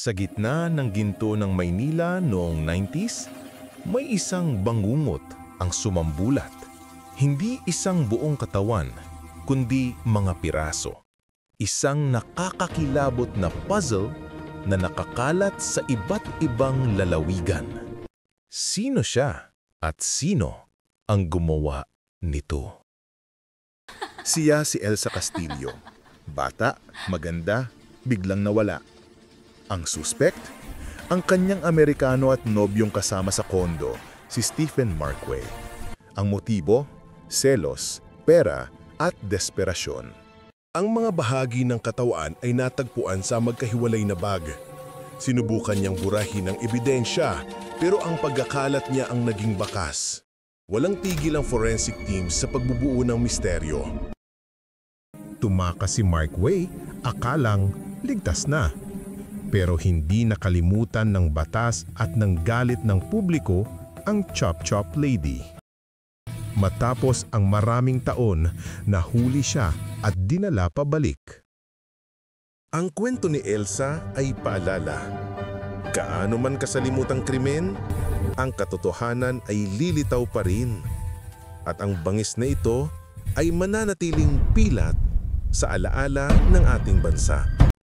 Sa gitna ng ginto ng Maynila noong 90s, may isang bangungot ang sumambulat. Hindi isang buong katawan, kundi mga piraso. Isang nakakakilabot na puzzle na nakakalat sa iba't ibang lalawigan. Sino siya at sino ang gumawa nito? Siya si Elsa Castillo. Bata, maganda, biglang nawala. Ang suspect? Ang kanyang Amerikano at nobyong kasama sa kondo, si Stephen Markway. Ang motibo? Selos, pera at desperasyon. Ang mga bahagi ng katawan ay natagpuan sa magkahiwalay na bag. Sinubukan niyang burahin ang ebidensya, pero ang pagkakalat niya ang naging bakas. Walang tigil ang forensic teams sa pagbubuo ng misteryo. Tumakas si Markway, akalang ligtas na. Pero hindi nakalimutan ng batas at ng galit ng publiko ang Chop Chop Lady. Matapos ang maraming taon, nahuli siya at dinala pabalik. Ang kwento ni Elsa ay paalala. Kaano man kasalimutang krimen, ang katotohanan ay lilitaw pa rin. At ang bangis na ito ay mananatiling pilat sa alaala ng ating bansa.